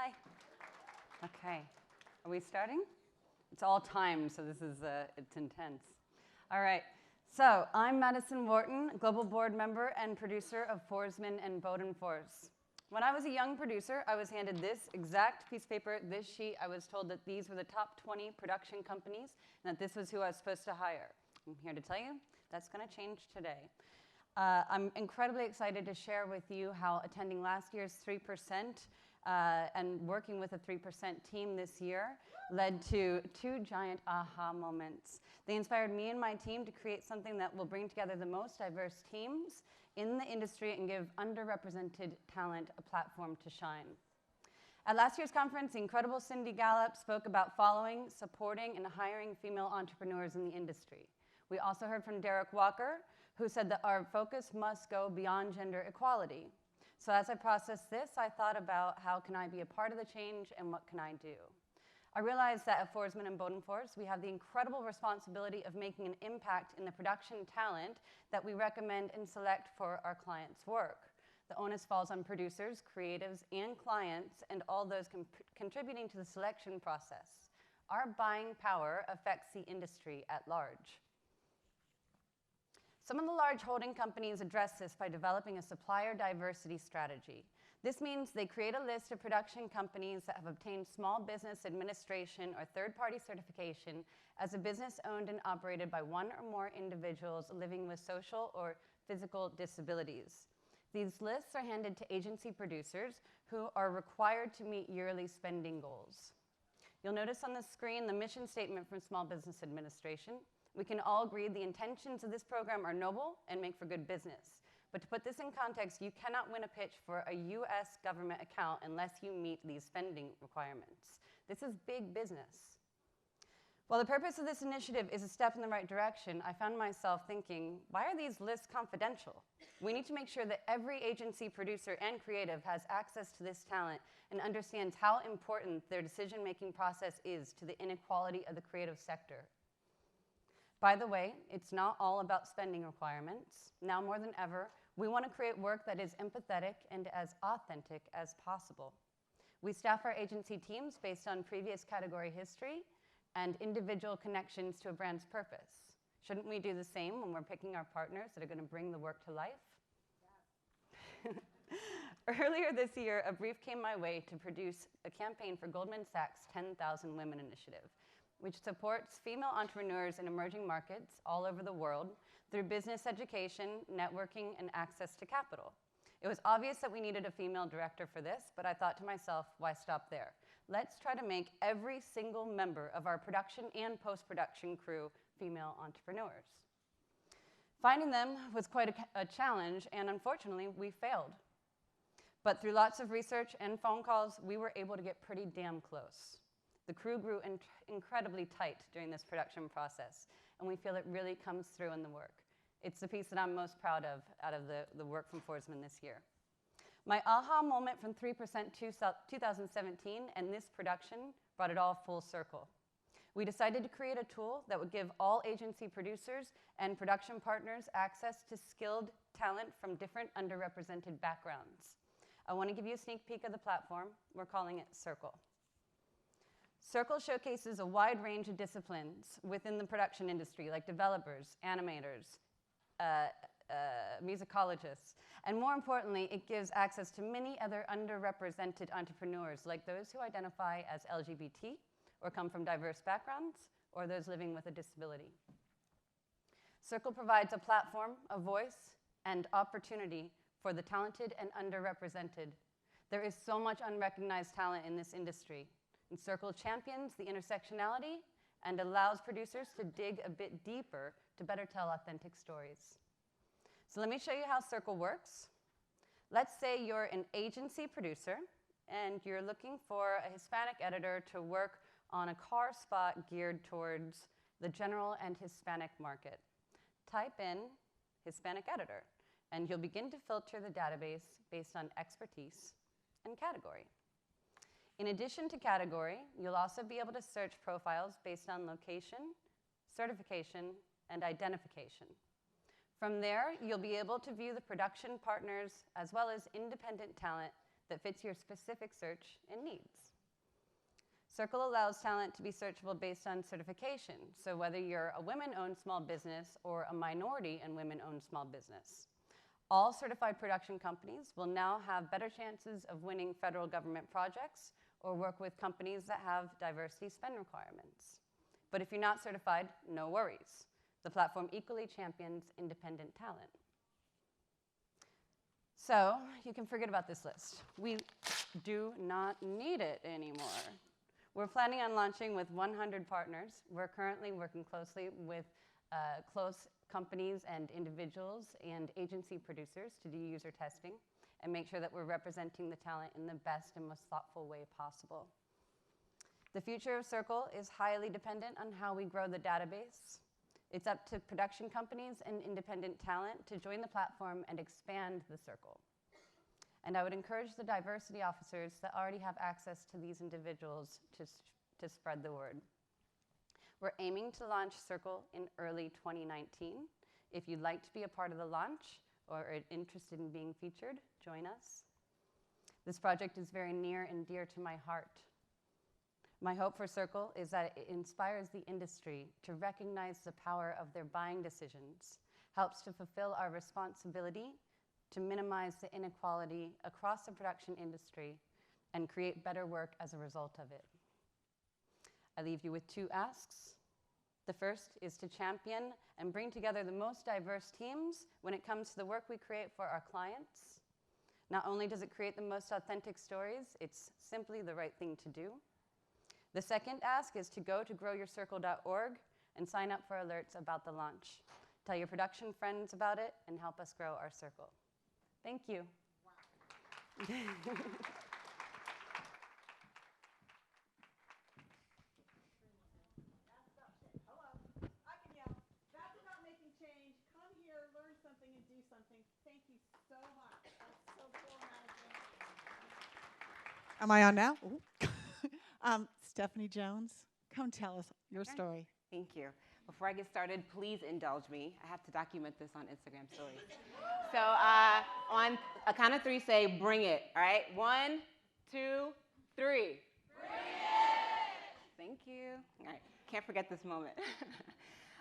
Hi. Okay. Are we starting? It's all timed, so this is, it's intense. All right. So I'm Madison Wharton, Global Board Member and producer of Forsman and Bodenfors. When I was a young producer, I was handed this exact piece of paper, this sheet. I was told that these were the top 20 production companies and that this was who I was supposed to hire. I'm here to tell you that's going to change today. I'm incredibly excited to share with you how attending last year's 3% and working with a 3% team this year led to two giant aha moments. They inspired me and my team to create something that will bring together the most diverse teams in the industry and give underrepresented talent a platform to shine. At last year's conference, the incredible Cindy Gallup spoke about following, supporting, and hiring female entrepreneurs in the industry. We also heard from Derek Walker, who said that our focus must go beyond gender equality. So as I processed this, I thought about how can I be a part of the change and what can I do? I realized that at Forsman and Bodenfors, we have the incredible responsibility of making an impact in the production talent that we recommend and select for our clients' work. The onus falls on producers, creatives, and clients, and all those contributing to the selection process. Our buying power affects the industry at large. Some of the large holding companies address this by developing a supplier diversity strategy. This means they create a list of production companies that have obtained Small Business Administration or third-party certification as a business owned and operated by one or more individuals living with social or physical disabilities. These lists are handed to agency producers who are required to meet yearly spending goals. You'll notice on the screen the mission statement from Small Business Administration. We can all agree the intentions of this program are noble and make for good business. But to put this in context, you cannot win a pitch for a US government account unless you meet these spending requirements. This is big business. While the purpose of this initiative is a step in the right direction, I found myself thinking, why are these lists confidential? We need to make sure that every agency, producer, and creative has access to this talent and understands how important their decision-making process is to the inequality of the creative sector. By the way, it's not all about spending requirements. Now more than ever, we want to create work that is empathetic and as authentic as possible. We staff our agency teams based on previous category history and individual connections to a brand's purpose. Shouldn't we do the same when we're picking our partners that are going to bring the work to life? Yeah. Earlier this year, a brief came my way to produce a campaign for Goldman Sachs' 10,000 Women Initiative, which supports female entrepreneurs in emerging markets all over the world through business education, networking, and access to capital. It was obvious that we needed a female director for this, but I thought to myself, why stop there? Let's try to make every single member of our production and post-production crew female entrepreneurs. Finding them was quite a challenge, and unfortunately, we failed. But through lots of research and phone calls, we were able to get pretty damn close. The crew grew incredibly tight during this production process, and we feel it really comes through in the work. It's the piece that I'm most proud of out of the work from Forsman this year. My aha moment from 3% 2017 and this production brought it all full circle. We decided to create a tool that would give all agency producers and production partners access to skilled talent from different underrepresented backgrounds. I want to give you a sneak peek of the platform. We're calling it Circle. Circle showcases a wide range of disciplines within the production industry, like developers, animators, musicologists, and more importantly, it gives access to many other underrepresented entrepreneurs, like those who identify as LGBT or come from diverse backgrounds, or those living with a disability. Circle provides a platform, a voice, and opportunity for the talented and underrepresented. There is so much unrecognized talent in this industry. And Circle champions the intersectionality and allows producers to dig a bit deeper to better tell authentic stories. So let me show you how Circle works. Let's say you're an agency producer and you're looking for a Hispanic editor to work on a car spot geared towards the general and Hispanic market. Type in Hispanic editor, and you'll begin to filter the database based on expertise and category. In addition to category, you'll also be able to search profiles based on location, certification, and identification. From there, you'll be able to view the production partners as well as independent talent that fits your specific search and needs. Circle allows talent to be searchable based on certification, so whether you're a women-owned small business or a minority and women-owned small business. All certified production companies will now have better chances of winning federal government projects or work with companies that have diversity spend requirements. But if you're not certified, no worries. The platform equally champions independent talent. So you can forget about this list. We do not need it anymore. We're planning on launching with 100 partners. We're currently working closely with close companies and individuals and agency producers to do user testing and make sure that we're representing the talent in the best and most thoughtful way possible. The future of Circle is highly dependent on how we grow the database. It's up to production companies and independent talent to join the platform and expand the circle. And I would encourage the diversity officers that already have access to these individuals to spread the word. We're aiming to launch Circle in early 2019. If you'd like to be a part of the launch or are interested in being featured, join us. This project is very near and dear to my heart. My hope for Circle is that it inspires the industry to recognize the power of their buying decisions, helps to fulfill our responsibility to minimize the inequality across the production industry, and create better work as a result of it. I leave you with 2 asks. The first is to champion and bring together the most diverse teams when it comes to the work we create for our clients. Not only does it create the most authentic stories, it's simply the right thing to do. The second ask is to go to growyourcircle.org and sign up for alerts about the launch. Tell your production friends about it and help us grow our circle. Thank you. Wow. Hello. I can yell. That's about making change. Come here, learn something, and do something. Thank you so much. That's so cool, Madison. Am I on now? Stephanie Jones, come tell us your story. Thank you. Before I get started, please indulge me. I have to document this on Instagram stories. So on a count of 3, say, bring it, all right? 1, 2, 3. Bring it! Thank you. All right, can't forget this moment.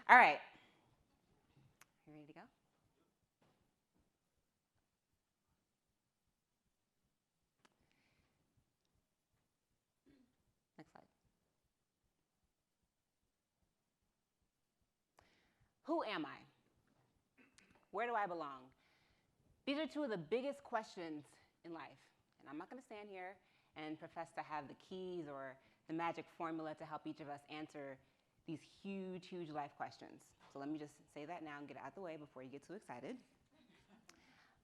All right. You ready to go? Next slide. Who am I? Where do I belong? These are 2 of the biggest questions in life. And I'm not going to stand here and profess to have the keys or the magic formula to help each of us answer these huge, huge life questions. So let me just say that now and get it out of the way before you get too excited.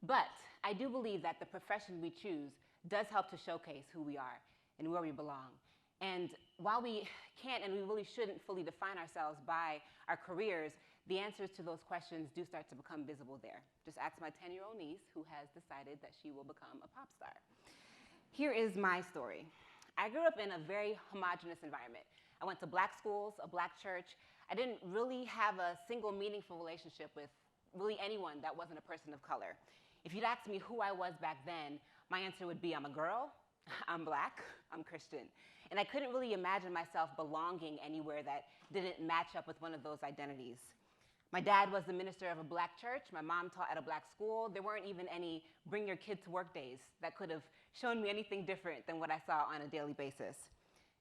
But I do believe that the profession we choose does help to showcase who we are and where we belong. And while we can't and we really shouldn't fully define ourselves by our careers, the answers to those questions do start to become visible there. Just ask my 10-year-old niece who has decided that she will become a pop star. Here is my story. I grew up in a very homogenous environment. I went to black schools, a black church. I didn't really have a single meaningful relationship with really anyone that wasn't a person of color. If you'd asked me who I was back then, my answer would be I'm a girl, I'm black, I'm Christian. And I couldn't really imagine myself belonging anywhere that didn't match up with one of those identities. My dad was the minister of a black church. My mom taught at a black school. There weren't even any bring your kid to work days that could have shown me anything different than what I saw on a daily basis.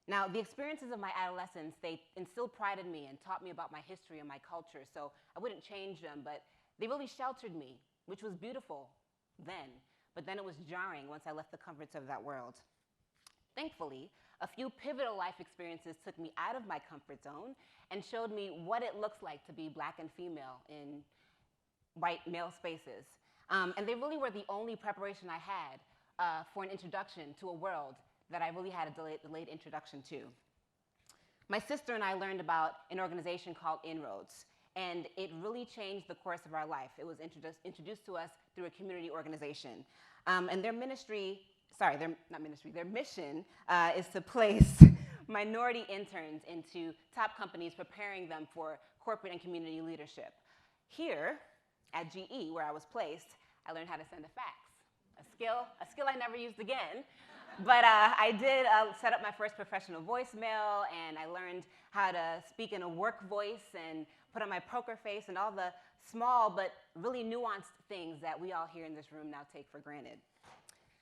Now, the experiences of my adolescence, they instilled pride in me and taught me about my history and my culture, so I wouldn't change them, but they really sheltered me, which was beautiful then, but then it was jarring once I left the comforts of that world. Thankfully, a few pivotal life experiences took me out of my comfort zone and showed me what it looks like to be black and female in white male spaces. And they really were the only preparation I had for an introduction to a world that I really had a delayed introduction to. My sister and I learned about an organization called Inroads, and it really changed the course of our life. It was introduced to us through a community organization. And their mission is to place minority interns into top companies, preparing them for corporate and community leadership. Here at GE, where I was placed, I learned how to send a fax. a skill I never used again. But I did set up my first professional voicemail, and I learned how to speak in a work voice and put on my poker face and all the small but really nuanced things that we all here in this room now take for granted.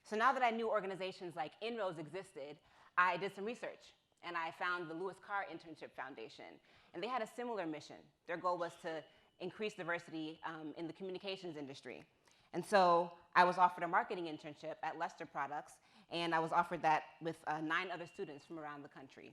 So now that I knew organizations like Inroads existed, I did some research, and I found the Lewis Carr Internship Foundation. And they had a similar mission. Their goal was to increase diversity in the communications industry. And so I was offered a marketing internship at Lester Products, and I was offered that with 9 other students from around the country.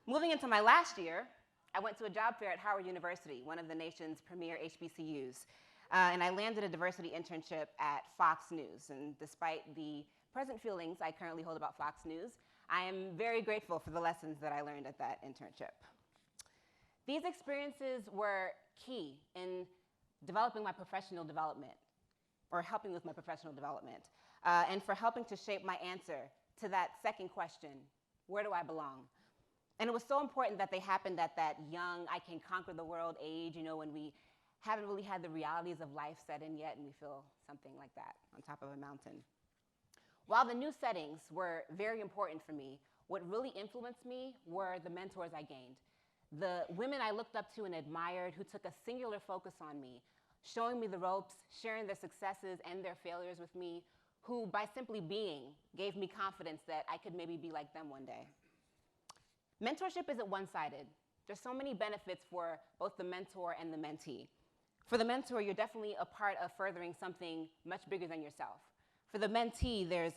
Moving into my last year, I went to a job fair at Howard University, one of the nation's premier HBCUs. And I landed a diversity internship at Fox News. And despite the present feelings I currently hold about Fox News, I am very grateful for the lessons that I learned at that internship. These experiences were key in developing my professional development, or helping with my professional development, and for helping to shape my answer to that second question, where do I belong? And it was so important that they happened at that young, I can conquer the world age, you know, when we haven't really had the realities of life set in yet, and we feel something like that on top of a mountain. While the new settings were very important for me, what really influenced me were the mentors I gained. The women I looked up to and admired who took a singular focus on me, showing me the ropes, sharing their successes and their failures with me, who by simply being gave me confidence that I could maybe be like them one day. Mentorship isn't one-sided. There's so many benefits for both the mentor and the mentee. For the mentor, you're definitely a part of furthering something much bigger than yourself. For the mentee, there's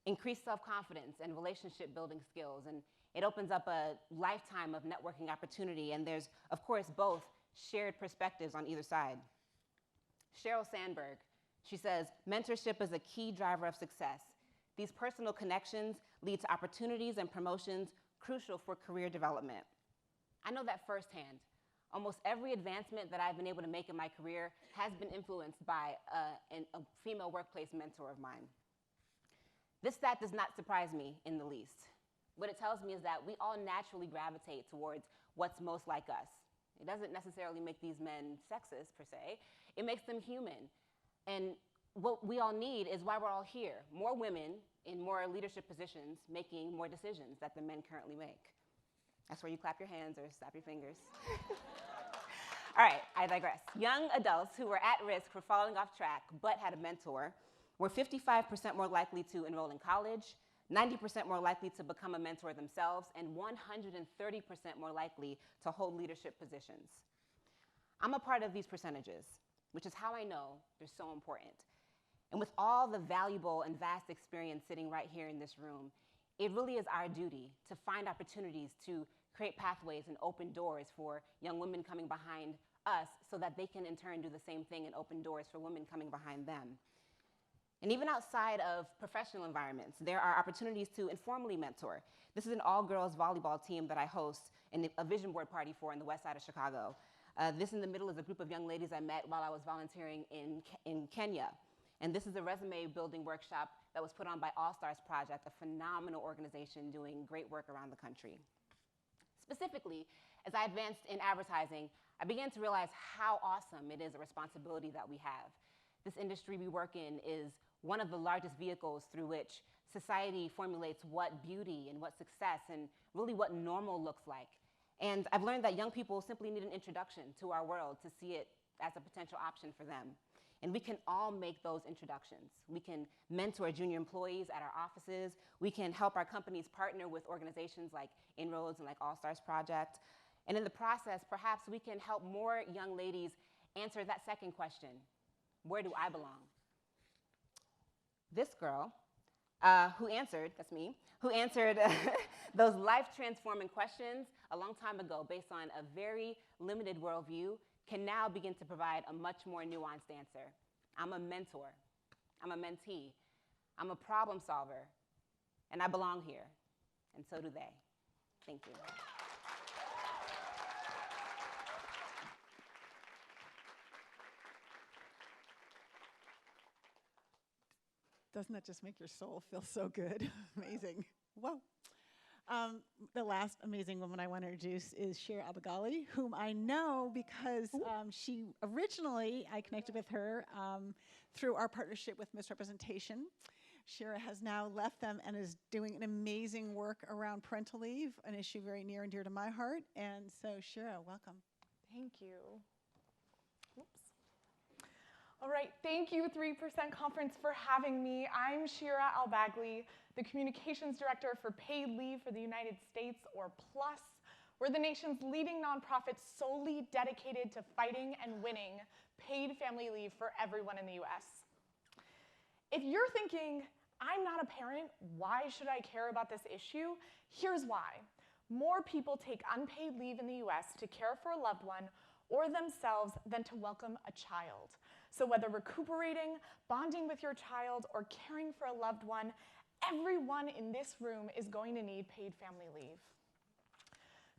increased self-confidence and relationship-building skills, and it opens up a lifetime of networking opportunity, and there's, of course, both shared perspectives on either side. Sheryl Sandberg, she says, mentorship is a key driver of success. These personal connections lead to opportunities and promotions crucial for career development. I know that firsthand. Almost every advancement that I've been able to make in my career has been influenced by a female workplace mentor of mine. This stat does not surprise me in the least. What it tells me is that we all naturally gravitate towards what's most like us. It doesn't necessarily make these men sexist, per se. It makes them human. And what we all need is why we're all here. More women in more leadership positions making more decisions that the men currently make. That's where you clap your hands or snap your fingers. All right, I digress. Young adults who were at risk for falling off track but had a mentor were 55% more likely to enroll in college, 90% more likely to become a mentor themselves, and 130% more likely to hold leadership positions. I'm a part of these percentages, which is how I know they're so important. And with all the valuable and vast experience sitting right here in this room, it really is our duty to find opportunities to create pathways and open doors for young women coming behind us so that they can in turn do the same thing and open doors for women coming behind them. And even outside of professional environments, there are opportunities to informally mentor. This is an all-girls volleyball team that I host in a vision board party for in the west side of Chicago. This in the middle is a group of young ladies I met while I was volunteering in Kenya. And this is a resume building workshop that was put on by All Stars Project, a phenomenal organization doing great work around the country. Specifically, as I advanced in advertising, I began to realize how awesome it is a responsibility that we have. This industry we work in is one of the largest vehicles through which society formulates what beauty and what success and really what normal looks like. And I've learned that young people simply need an introduction to our world to see it as a potential option for them. And we can all make those introductions. We can mentor junior employees at our offices. We can help our companies partner with organizations like Inroads and like All Stars Project. And in the process, perhaps we can help more young ladies answer that second question, where do I belong? This girl who answered, that's me, who answered those life-transforming questions a long time ago based on a very limited worldview can now begin to provide a much more nuanced answer. I'm a mentor. I'm a mentee. I'm a problem solver. And I belong here. And so do they. Thank you. Doesn't that just make your soul feel so good? Amazing. Whoa. The last amazing woman I want to introduce is Shira Albagli, whom I know because she originally, I connected with her through our partnership with Misrepresentation. Shira has now left them and is doing an amazing work around parental leave, an issue very near and dear to my heart. And so, Shira, welcome. Thank you. Oops. All right, thank you 3% Conference for having me. I'm Shira Albagli, the Communications Director for Paid Leave for the United States, or PLUS. We're the nation's leading nonprofit solely dedicated to fighting and winning paid family leave for everyone in the US. If you're thinking, I'm not a parent, why should I care about this issue? Here's why. More people take unpaid leave in the US to care for a loved one or themselves than to welcome a child. So whether recuperating, bonding with your child, or caring for a loved one, everyone in this room is going to need paid family leave.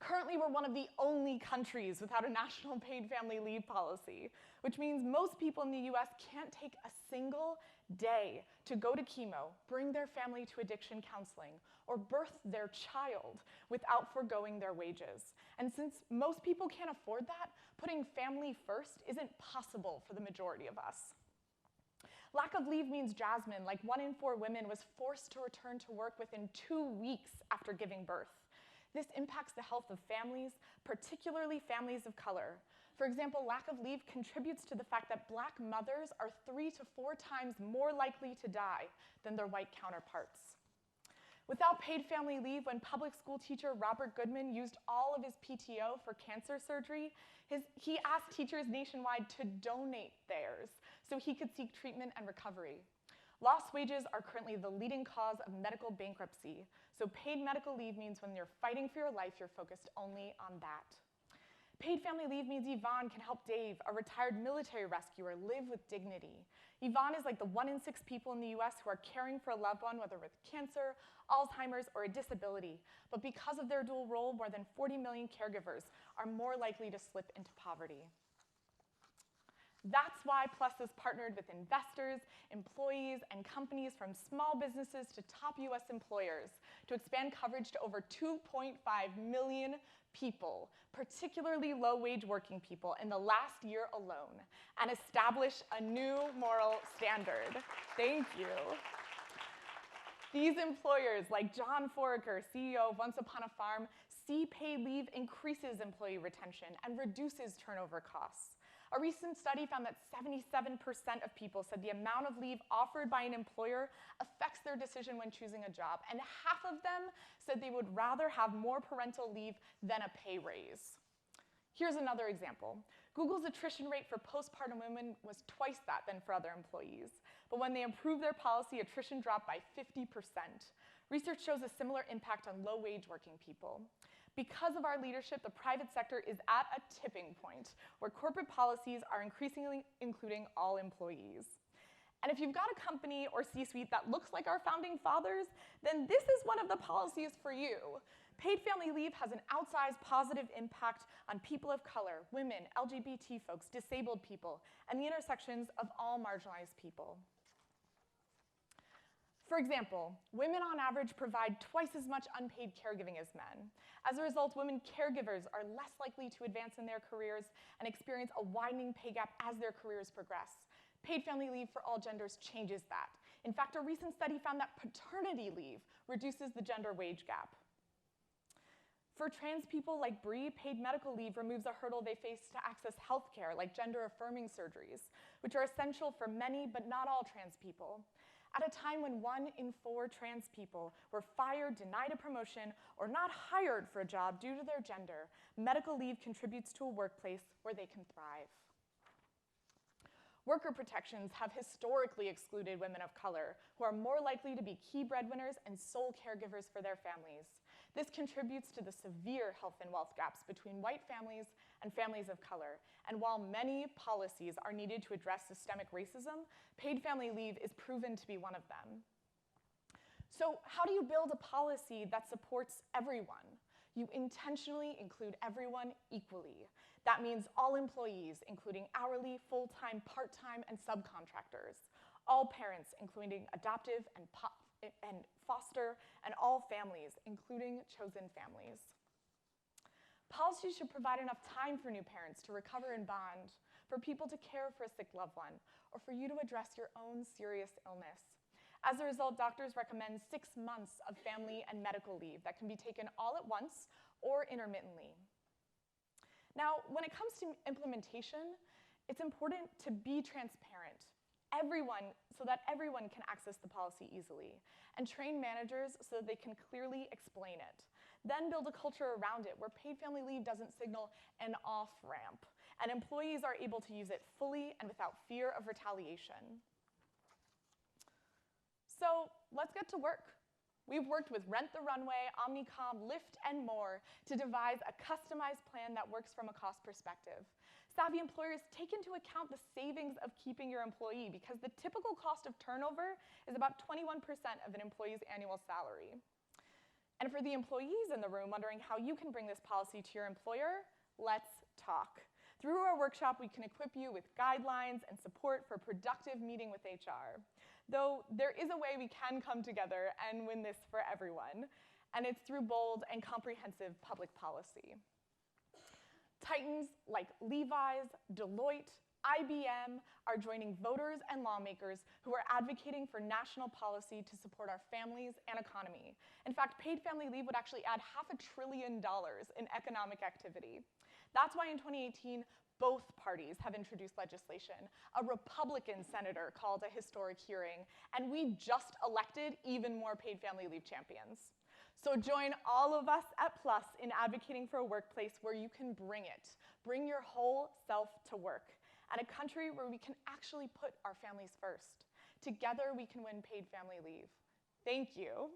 Currently, we're one of the only countries without a national paid family leave policy, which means most people in the US can't take a single day to go to chemo, bring their family to addiction counseling, or birth their child without foregoing their wages. And since most people can't afford that, putting family first isn't possible for the majority of us. Lack of leave means Jasmine, like 1 in 4 women, was forced to return to work within 2 weeks after giving birth. This impacts the health of families, particularly families of color. For example, lack of leave contributes to the fact that Black mothers are 3 to 4 times more likely to die than their white counterparts. Without paid family leave, when public school teacher Robert Goodman used all of his PTO for cancer surgery, he asked teachers nationwide to donate theirs so he could seek treatment and recovery. Lost wages are currently the leading cause of medical bankruptcy, so paid medical leave means when you're fighting for your life, you're focused only on that. Paid family leave means Yvonne can help Dave, a retired military rescuer, live with dignity. Yvonne is like the 1 in 6 people in the US who are caring for a loved one, whether with cancer, Alzheimer's, or a disability. But because of their dual role, more than 40 million caregivers are more likely to slip into poverty. That's why PLUS has partnered with investors, employees, and companies from small businesses to top US employers to expand coverage to over 2.5 million people, particularly low-wage working people, in the last year alone, and establish a new moral standard. Thank you. These employers, like John Foraker, CEO of Once Upon a Farm, see paid leave increases employee retention and reduces turnover costs. A recent study found that 77% of people said the amount of leave offered by an employer affects their decision when choosing a job, and half of them said they would rather have more parental leave than a pay raise. Here's another example. Google's attrition rate for postpartum women was twice that than for other employees. But when they improved their policy, attrition dropped by 50%. Research shows a similar impact on low-wage working people. Because of our leadership, the private sector is at a tipping point where corporate policies are increasingly including all employees. And if you've got a company or C-suite that looks like our founding fathers, then this is one of the policies for you. Paid family leave has an outsized positive impact on people of color, women, LGBT folks, disabled people, and the intersections of all marginalized people. For example, women on average provide twice as much unpaid caregiving as men. As a result, women caregivers are less likely to advance in their careers and experience a widening pay gap as their careers progress. Paid family leave for all genders changes that. In fact, a recent study found that paternity leave reduces the gender wage gap. For trans people like Bree, paid medical leave removes a hurdle they face to access health care, like gender-affirming surgeries, which are essential for many but not all trans people. At a time when 1 in 4 trans people were fired, denied a promotion, or not hired for a job due to their gender, medical leave contributes to a workplace where they can thrive. Worker protections have historically excluded women of color, who are more likely to be key breadwinners and sole caregivers for their families. This contributes to the severe health and wealth gaps between white families and families of color. And while many policies are needed to address systemic racism, paid family leave is proven to be one of them. So how do you build a policy that supports everyone? You intentionally include everyone equally. That means all employees, including hourly, full-time, part-time, and subcontractors. All parents, including adoptive and and foster and all families, including chosen families. Policies should provide enough time for new parents to recover and bond, for people to care for a sick loved one, or for you to address your own serious illness. As a result, doctors recommend 6 months of family and medical leave that can be taken all at once or intermittently. Now, when it comes to implementation, it's important to be transparent, so that everyone can access the policy easily, and train managers so that they can clearly explain it. Then build a culture around it where paid family leave doesn't signal an off-ramp, and employees are able to use it fully and without fear of retaliation. So let's get to work. We've worked with Rent the Runway, Omnicom, Lyft, and more to devise a customized plan that works from a cost perspective. Savvy employers take into account the savings of keeping your employee because the typical cost of turnover is about 21% of an employee's annual salary. And for the employees in the room wondering how you can bring this policy to your employer, let's talk. Through our workshop, we can equip you with guidelines and support for a productive meeting with HR. Though there is a way we can come together and win this for everyone, and it's through bold and comprehensive public policy. Titans like Levi's, Deloitte, IBM are joining voters and lawmakers who are advocating for national policy to support our families and economy. In fact, paid family leave would actually add $500 billion in economic activity. That's why in 2018, both parties have introduced legislation. A Republican senator called a historic hearing, and we just elected even more paid family leave champions. So join all of us at PLUS in advocating for a workplace where you can bring it. Bring your whole self to work, and a country where we can actually put our families first. Together, we can win paid family leave. Thank you.